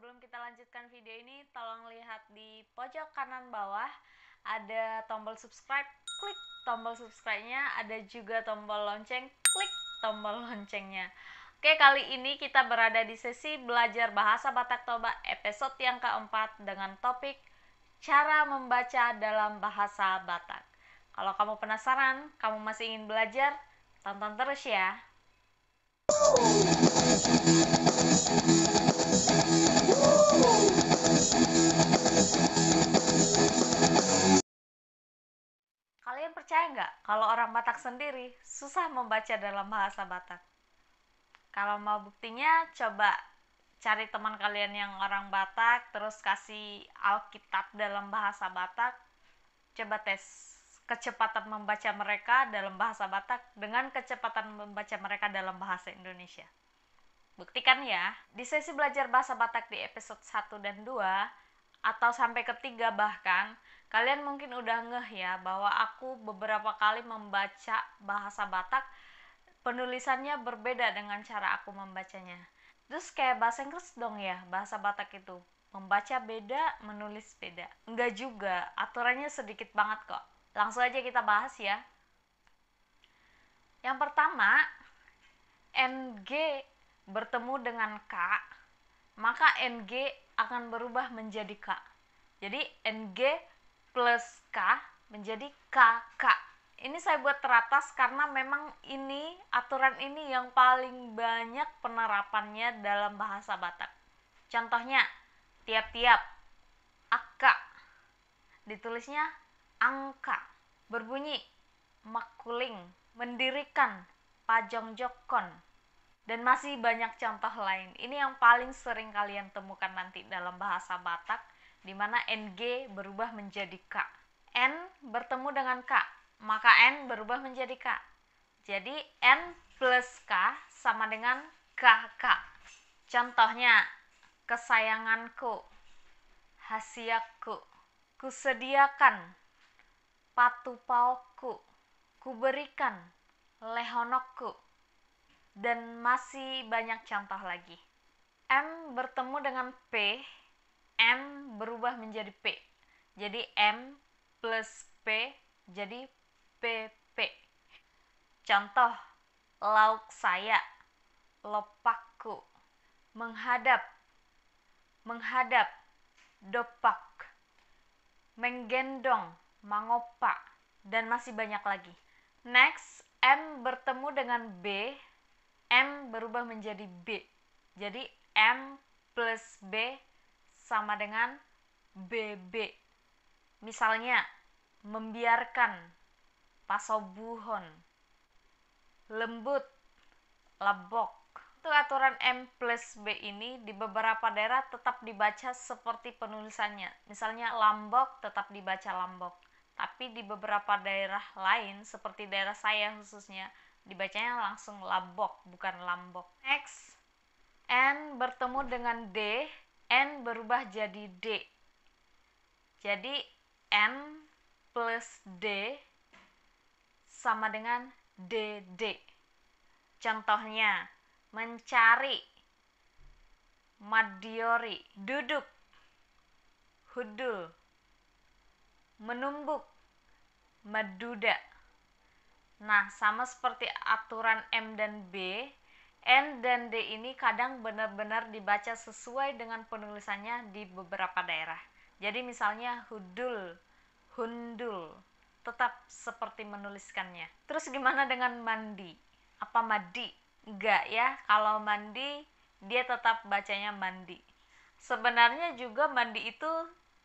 Sebelum kita lanjutkan video ini, tolong lihat di pojok kanan bawah ada tombol subscribe, klik tombol subscribe-nya, ada juga tombol lonceng, klik tombol loncengnya. Oke, kali ini kita berada di sesi belajar bahasa Batak Toba episode yang keempat dengan topik cara membaca dalam bahasa Batak. Kalau kamu penasaran, kamu masih ingin belajar, tonton terus ya. Kalian percaya nggak kalau orang Batak sendiri susah membaca dalam bahasa Batak? Kalau mau buktinya, coba cari teman kalian yang orang Batak, terus kasih Alkitab dalam bahasa Batak. Coba tes kecepatan membaca mereka dalam bahasa Batak dengan kecepatan membaca mereka dalam bahasa Indonesia. Buktikan ya. Di sesi belajar bahasa Batak di episode 1 dan 2, atau sampai ketiga bahkan, kalian mungkin udah ngeh ya bahwa aku beberapa kali membaca bahasa Batak, penulisannya berbeda dengan cara aku membacanya. Terus kayak bahasa Inggris dong ya, bahasa Batak itu membaca beda, menulis beda. Enggak juga, aturannya sedikit banget kok. Langsung aja kita bahas ya. Yang pertama, NG bertemu dengan K, maka NG akan berubah menjadi K. Jadi NG plus K menjadi KK. Ini saya buat teratas karena memang ini aturan ini yang paling banyak penerapannya dalam bahasa Batak. Contohnya, tiap-tiap, akka, ditulisnya angka. Berbunyi makuling, mendirikan, pajongjokon, dan masih banyak contoh lain. Ini yang paling sering kalian temukan nanti dalam bahasa Batak, di mana NG berubah menjadi K. N bertemu dengan K, maka N berubah menjadi K. Jadi N plus K sama dengan KK. Contohnya, kesayanganku, hasiakku, kusediakan, patupauku, kuberikan, lehonokku, dan masih banyak contoh lagi. M bertemu dengan P, M berubah menjadi P. Jadi M plus P jadi PP. Contoh, lauk saya, lopakku, menghadap, menghadap, dopak, menggendong, mangopa, dan masih banyak lagi. Next, M bertemu dengan B, M berubah menjadi B. Jadi M plus B sama dengan BB. Misalnya, membiarkan, pasobuhon, lembut, labok. Itu aturan M plus B ini di beberapa daerah tetap dibaca seperti penulisannya. Misalnya lambok tetap dibaca lambok. Tapi di beberapa daerah lain, seperti daerah saya khususnya, dibacanya langsung labok, bukan lambok. Next, N bertemu dengan D, N berubah jadi D. Jadi N plus D sama dengan DD. Contohnya, mencari, madiori, duduk, hudul, menumbuk, maduda. Nah, sama seperti aturan M dan B, N dan D ini kadang benar-benar dibaca sesuai dengan penulisannya di beberapa daerah. Jadi misalnya hudul, hundul, tetap seperti menuliskannya. Terus gimana dengan mandi? Apa madi? Enggak ya, kalau mandi dia tetap bacanya mandi. Sebenarnya juga mandi itu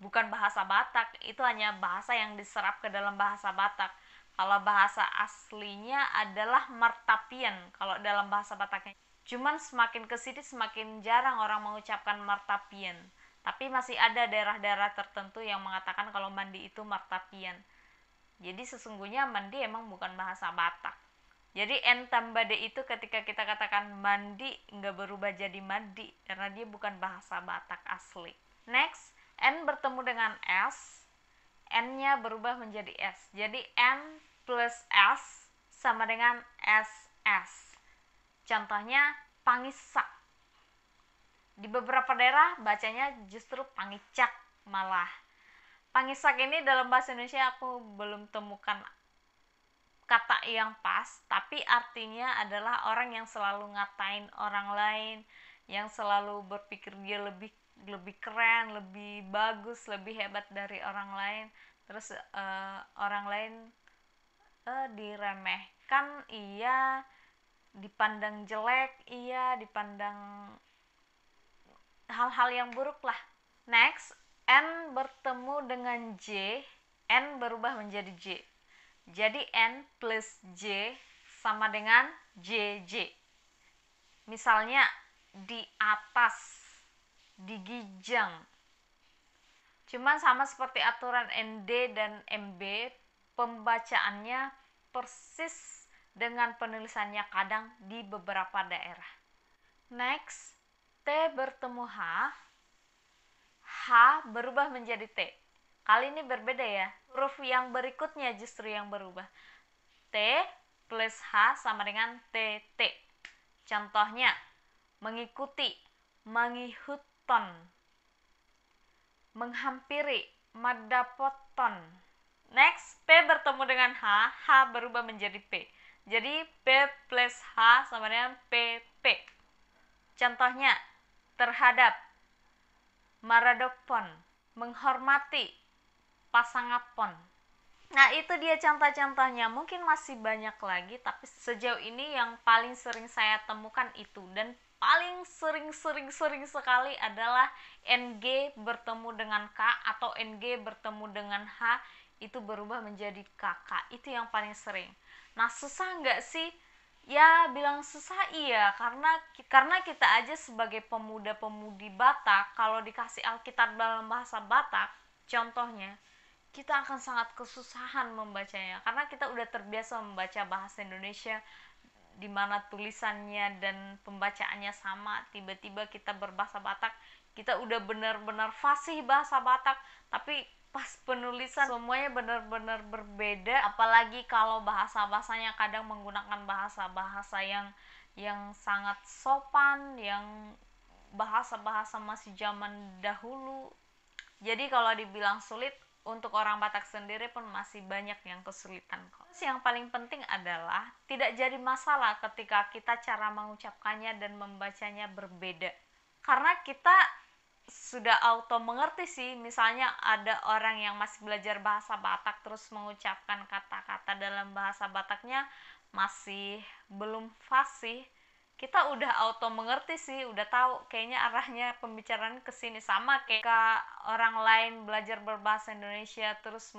bukan bahasa Batak, itu hanya bahasa yang diserap ke dalam bahasa Batak. Kalau bahasa aslinya adalah martapian kalau dalam bahasa Bataknya. Cuman semakin kesini semakin jarang orang mengucapkan martapian. Tapi masih ada daerah-daerah tertentu yang mengatakan kalau mandi itu martapian. Jadi sesungguhnya mandi emang bukan bahasa Batak. Jadi N tambah D itu ketika kita katakan mandi nggak berubah jadi mandi karena dia bukan bahasa Batak asli. Next, N bertemu dengan S, N-nya berubah menjadi S. Jadi N plus S sama dengan SS. Contohnya pangisak, Di beberapa daerah bacanya justru pangicak malah. Pangisak ini dalam bahasa Indonesia aku belum temukan kata yang pas, tapi artinya adalah orang yang selalu ngatain orang lain, yang selalu berpikir dia lebih keren, lebih bagus, lebih hebat dari orang lain. Terus orang lain diremehkan, iya, dipandang jelek, iya, dipandang hal-hal yang buruk lah. Next, N bertemu dengan J, N berubah menjadi J. Jadi N plus J sama dengan JJ. Misalnya di atas, di gijang. Cuman sama seperti aturan ND dan MB, pembacaannya persis dengan penulisannya kadang di beberapa daerah. Next, T bertemu H, H berubah menjadi T. Kali ini berbeda ya, huruf yang berikutnya justru yang berubah. T plus H sama dengan TT. Contohnya, mengikuti, mangihuton, menghampiri, madapoton. Next, P bertemu dengan H, H berubah menjadi P. Jadi P plus H sama dengan PP. Contohnya, terhadap, maradopon, menghormati, pasangapon. Nah, itu dia contoh-contohnya. Mungkin masih banyak lagi, tapi sejauh ini yang paling sering saya temukan itu. Dan paling sering sekali adalah NG bertemu dengan K atau NG bertemu dengan H itu berubah menjadi KK. Itu yang paling sering. Nah, susah nggak sih? Ya, bilang susah iya, karena kita aja sebagai pemuda-pemudi Batak, kalau dikasih Alkitab dalam bahasa Batak, contohnya, kita akan sangat kesusahan membacanya karena kita udah terbiasa membaca bahasa Indonesia di mana tulisannya dan pembacaannya sama. Tiba-tiba kita berbahasa Batak, kita udah benar-benar fasih bahasa Batak, tapi pas penulisan semuanya benar-benar berbeda. Apalagi kalau bahasa-bahasanya kadang menggunakan bahasa-bahasa yang sangat sopan, yang bahasa-bahasa masih zaman dahulu. Jadi kalau dibilang sulit, untuk orang Batak sendiri pun masih banyak yang kesulitan kok. Terus yang paling penting adalah tidak jadi masalah ketika kita cara mengucapkannya dan membacanya berbeda. Karena kita sudah auto mengerti sih, misalnya ada orang yang masih belajar bahasa Batak terus mengucapkan kata-kata dalam bahasa Bataknya masih belum fasih, kita udah auto mengerti sih, udah tahu kayaknya arahnya pembicaraan ke sini. Sama kayak orang lain belajar berbahasa Indonesia terus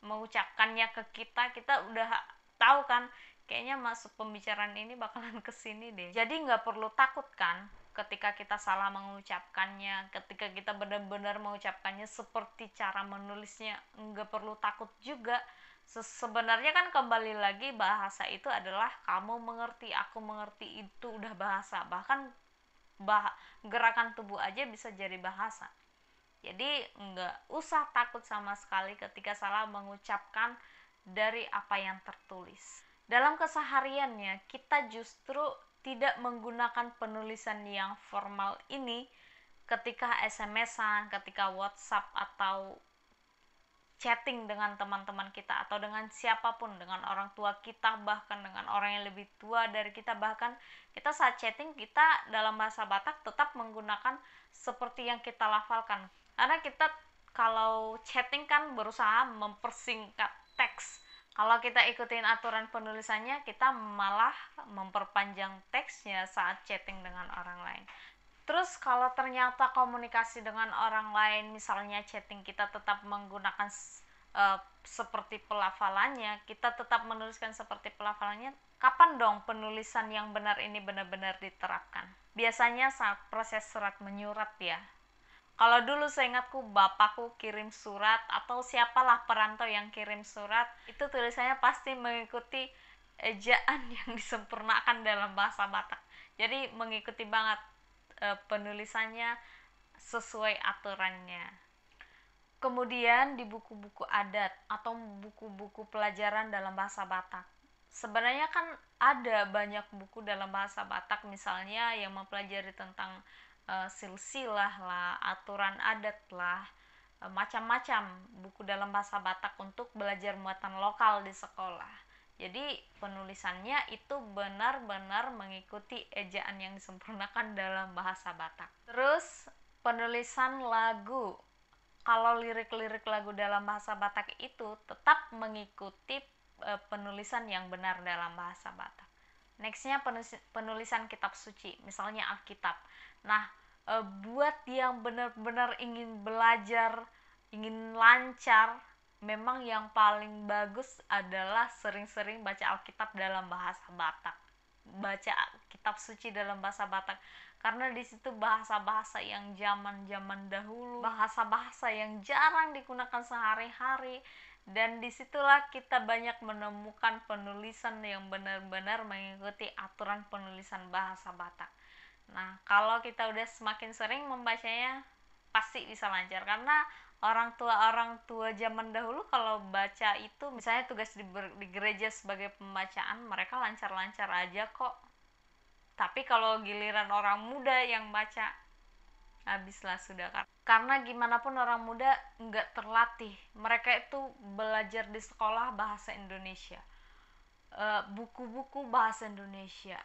mengucapkannya ke kita udah tahu kan kayaknya masuk pembicaraan ini bakalan ke sini deh. Jadi nggak perlu takut kan ketika kita salah mengucapkannya, ketika kita benar-benar mengucapkannya seperti cara menulisnya, nggak perlu takut juga. Sebenarnya kan kembali lagi bahasa itu adalah kamu mengerti, aku mengerti, itu udah bahasa. Bahkan gerakan tubuh aja bisa jadi bahasa. Jadi nggak usah takut sama sekali ketika salah mengucapkan dari apa yang tertulis. Dalam kesehariannya kita justru tidak menggunakan penulisan yang formal ini ketika SMS-an, ketika WhatsApp atau chatting dengan teman-teman kita atau dengan siapapun, dengan orang tua kita, bahkan dengan orang yang lebih tua dari kita. Bahkan kita saat chatting, kita dalam bahasa Batak tetap menggunakan seperti yang kita lafalkan, karena kita kalau chatting kan berusaha mempersingkat teks. Kalau kita ikutin aturan penulisannya, kita malah memperpanjang teksnya saat chatting dengan orang lain. Terus kalau ternyata komunikasi dengan orang lain, misalnya chatting, kita tetap menggunakan seperti pelafalannya, kita tetap menuliskan seperti pelafalannya, kapan dong penulisan yang benar ini benar-benar diterapkan? Biasanya saat proses surat menyurat ya. Kalau dulu seingatku bapakku kirim surat atau siapalah perantau yang kirim surat, itu tulisannya pasti mengikuti ejaan yang disempurnakan dalam bahasa Batak. Jadi mengikuti banget penulisannya sesuai aturannya. Kemudian di buku-buku adat atau buku-buku pelajaran dalam bahasa Batak, sebenarnya kan ada banyak buku dalam bahasa Batak, misalnya yang mempelajari tentang silsilah lah, aturan adat lah, macam-macam buku dalam bahasa Batak untuk belajar muatan lokal di sekolah. Jadi penulisannya itu benar-benar mengikuti ejaan yang disempurnakan dalam bahasa Batak. Terus penulisan lagu. Kalau lirik-lirik lagu dalam bahasa Batak itu tetap mengikuti penulisan yang benar dalam bahasa Batak. Nextnya penulisan kitab suci, misalnya Alkitab. Nah, buat yang benar-benar ingin belajar, ingin lancar, memang yang paling bagus adalah sering-sering baca Alkitab dalam bahasa Batak, baca kitab suci dalam bahasa Batak, karena di situ bahasa-bahasa yang zaman-zaman dahulu, bahasa-bahasa yang jarang digunakan sehari-hari, dan disitulah kita banyak menemukan penulisan yang benar-benar mengikuti aturan penulisan bahasa Batak. Nah, kalau kita udah semakin sering membacanya, pasti bisa lancar, karena orang tua zaman dahulu kalau baca itu, misalnya tugas di gereja sebagai pembacaan, mereka lancar-lancar aja kok. Tapi kalau giliran orang muda yang baca, habislah sudah. Karena gimana pun orang muda nggak terlatih, mereka itu belajar di sekolah bahasa Indonesia, buku-buku bahasa Indonesia,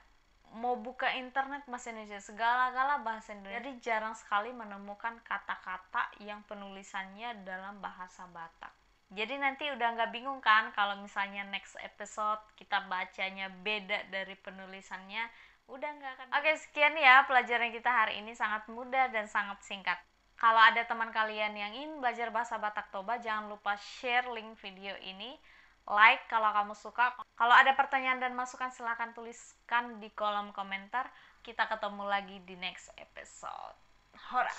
mau buka internet bahasa Indonesia, segala-gala bahasa Indonesia. Jadi jarang sekali menemukan kata-kata yang penulisannya dalam bahasa Batak. Jadi nanti udah nggak bingung kan kalau misalnya next episode kita bacanya beda dari penulisannya, udah nggak akan. Oke, sekian ya pelajaran kita hari ini, sangat mudah dan sangat singkat. Kalau ada teman kalian yang ingin belajar bahasa Batak Toba, jangan lupa share link video ini, like kalau kamu suka. Kalau ada pertanyaan dan masukan silahkan tuliskan di kolom komentar. Kita ketemu lagi di next episode. Hora!